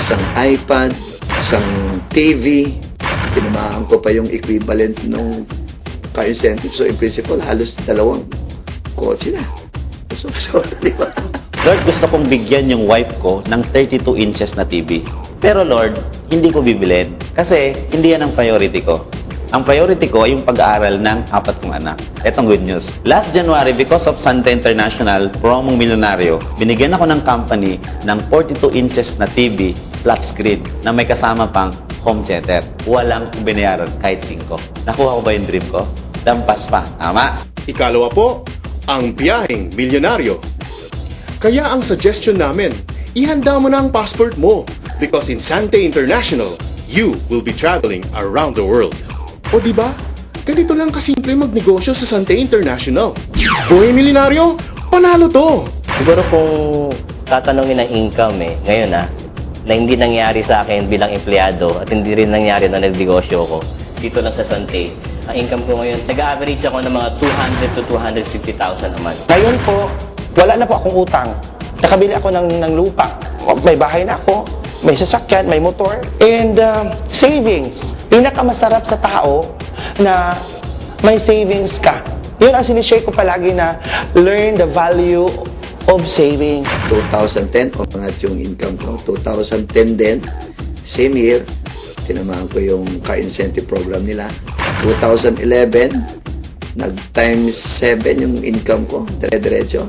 isang iPad, isang TV. Tinamaan ko pa yung equivalent ng car incentive. So in principle, halos 2 kotse na. So, di ba? Lord, gusto kong bigyan yung wife ko ng 32 inches na TV. Pero Lord, hindi ko bibilin kasi hindi yan ang priority ko. Ang priority ko ay yung pag-aaral ng 4 kong anak. Etong good news. Last January, because of Santa International Promong Milyonaryo, binigyan ako ng company ng 42 inches na TV flat screen na may kasama pang home theater. Walang binayaran kahit 5. Nakuha ko ba yung dream ko? Lampas pa. Tama? Ikalawa po, ang biyaheng milyonaryo. Kaya ang suggestion namin, ihanda mo na ang passport mo because in Sante International, you will be traveling around the world. O diba? Ganito lang kasimple magnegosyo sa Sante International. Boy milyonaryo, panalo to! Siguro kung tatanungin ng income ngayon na hindi nangyari sa akin bilang empleyado at hindi rin nangyari na nagnegosyo ko dito lang sa Sante. Ang income ko ngayon, nag-average ako ng mga 200 to 250,000 a month. Ngayon po, wala na po akong utang. Nakabili ako ng lupa. May bahay na ako, may sasakyan, may motor, and savings. Pinakamasarap sa tao na may savings ka. Yun ang sinishare ko palagi na learn the value of saving. 2010, umangat yung income ko. 2010 din, same year, tinamaan ko yung car incentive program nila. 2011, nag-times 7 yung income ko, dire-diretso.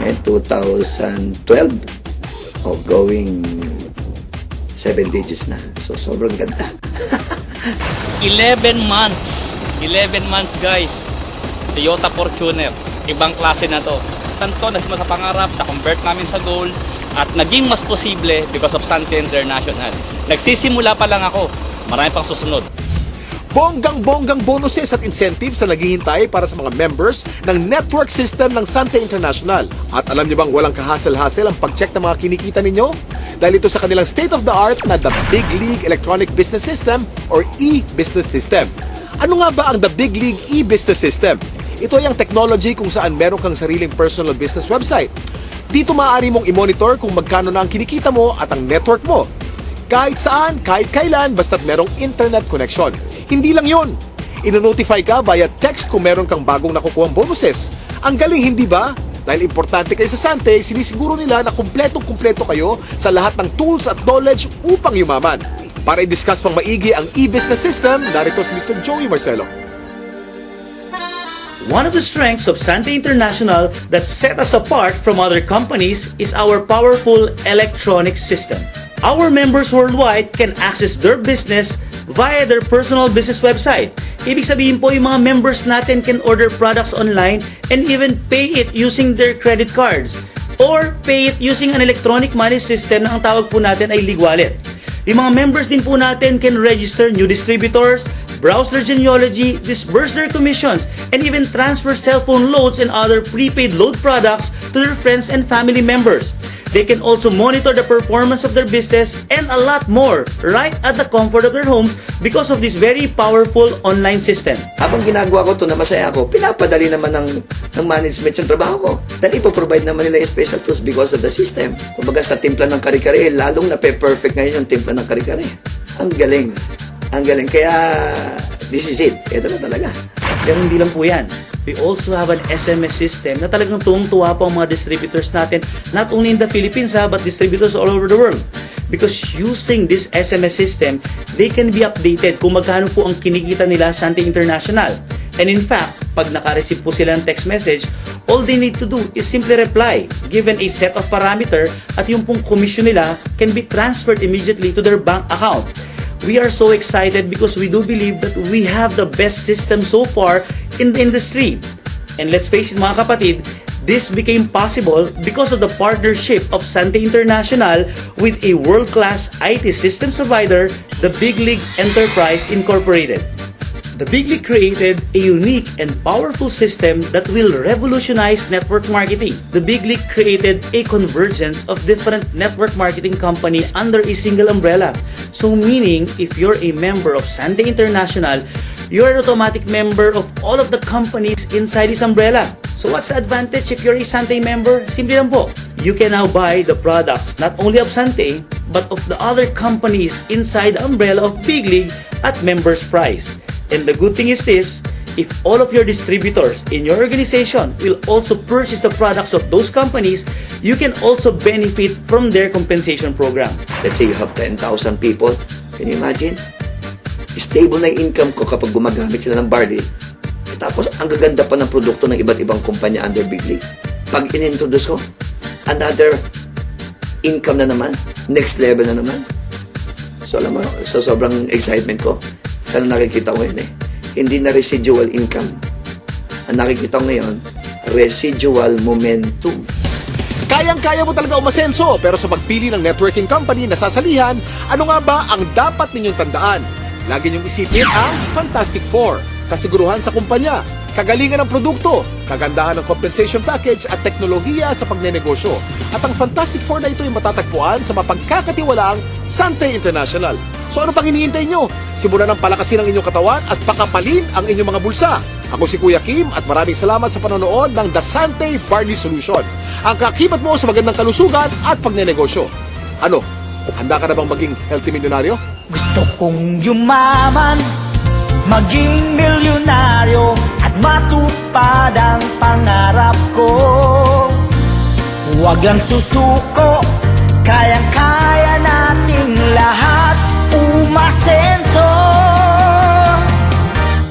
And 2012, going 7 digits na. So, sobrang ganda. 11 months. 11 months, guys. Toyota Fortuner. Ibang klase na to. Tanto, nasima sa pangarap, na-convert namin sa goal, at naging mas posible because of Sante International. Nagsisimula pa lang ako. Marami pang susunod. Bonggang-bonggang bonuses at incentives na naghihintay para sa mga members ng network system ng Sante International. At alam niyo bang walang kahasel-hasel ang pag-check ng mga kinikita ninyo? Dahil ito sa kanilang state-of-the-art na The Big League Electronic Business System or e-Business System. Ano nga ba ang The Big League e-Business System? Ito ay ang technology kung saan meron kang sariling personal business website. Dito maaari mong i-monitor kung magkano na ang kinikita mo at ang network mo. Kahit saan, kahit kailan, basta't merong internet connection. Hindi lang yun. Ino-notify ka via text kung meron kang bagong nakukuhang bonuses. Ang galing, hindi ba? Dahil importante kayo sa Sante, sinisiguro nila na kumpletong-kumpleto kayo sa lahat ng tools at knowledge upang yumaman. Para i-discuss pang maigi ang e-business system, narito si Mr. Joey Marcelo. One of the strengths of Sante International that set us apart from other companies is our powerful electronic system. Our members worldwide can access their business via their personal business website. Ibig sabihin po, yung mga members natin can order products online and even pay it using their credit cards or pay it using an electronic money system na ang tawag po natin ay League Wallet. Yung mga members din po natin can register new distributors, browse their genealogy, disburse their commissions, and even transfer cell phone loads and other prepaid load products to their friends and family members. They can also monitor the performance of their business and a lot more right at the comfort of their homes because of this very powerful online system. Habang ginagawa ko ito na masaya ako, pinapadali naman ng management yung trabaho ko. Dahil ipoprovide naman nila yung special tools because of the system. Kumbaga sa timpla ng kare-kare, lalong na-perfect ngayon yung timpla ng kare-kare. Ang galing. Ang galing. Kaya, this is it. Ito na talaga. Pero hindi lang po yan. We also have an SMS system na talagang tuwang-tuwa po ang mga distributors natin, not only in the Philippines but distributors all over the world. Because using this SMS system, they can be updated kung magkano po ang kinikita nila sa Sante International. And in fact, pag naka-receive po sila ng text message, all they need to do is simply reply, given a set of parameter, at yung pong commission nila can be transferred immediately to their bank account. We are so excited because we do believe that we have the best system so far in the industry. And let's face it mga kapatid, this became possible because of the partnership of Sante International with a world-class IT systems provider, the Big League Enterprise Incorporated. The Big League created a unique and powerful system that will revolutionize network marketing. The Big League created a convergence of different network marketing companies under a single umbrella. So meaning, if you're a member of Sante International, you're an automatic member of all of the companies inside this umbrella. So what's the advantage if you're a Sante member? Simple lang po. you can now buy the products not only of Sante, but of the other companies inside the umbrella of Big League at members price. And the good thing is this, if all of your distributors in your organization will also purchase the products of those companies, you can also benefit from their compensation program. Let's say you have 10,000 people. Can you imagine? Stable na yung income ko kapag gumagamit sila ng barley. Tapos, ang gaganda pa ng produkto ng iba't ibang kumpanya under Big League. Pag in-introduce ko, another income na naman. Next level na naman. So, alam mo, sa sobrang excitement ko, saan nakikita ko ngayon hindi na residual income. Ang nakikita ko ngayon, residual momentum. Kayang-kaya mo talaga umasenso, pero sa pagpili ng networking company na sasalihan, ano nga ba ang dapat ninyong tandaan? Lagi niyong isipin ang Fantastic Four. Kasiguruhan sa kumpanya, kagalingan ng produkto, kagandahan ng compensation package at teknolohiya sa pagnenegosyo. At ang Fantastic Four na ito ay matatagpuan sa mapagkakatiwalaang Sante International. So ano pang hinihintay nyo? Simulan ng palakasin ang inyong katawan at pakapalin ang inyong mga bulsa. Ako si Kuya Kim at maraming salamat sa panonood ng The Sante Barley Solution. Ang kakibat mo sa magandang kalusugan at pagnenegosyo. Ano? Handa ka na bang maging healthy milyonaryo? Gusto kong yumaman, maging milyonaryo at matupad ang pangarap ko. Huwag lang susuko, kayang-kaya nating lahat umasenso.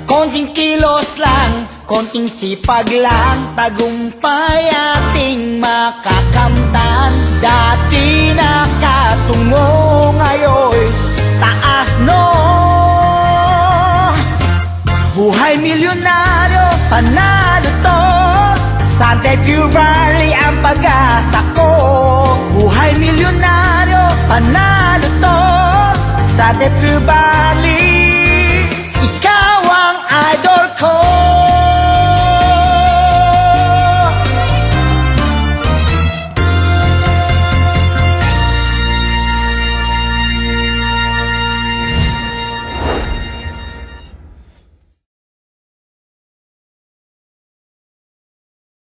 Konting kilos lang, konting sipag lang, tagumpay ating makakamtan. Dati nakatungo, ngayon taas no. Buhay milyonaryo, panalo to. Sante Pure Barley ang pag-asa ko. Buhay milyonaryo, panalo to. Sante Pure Barley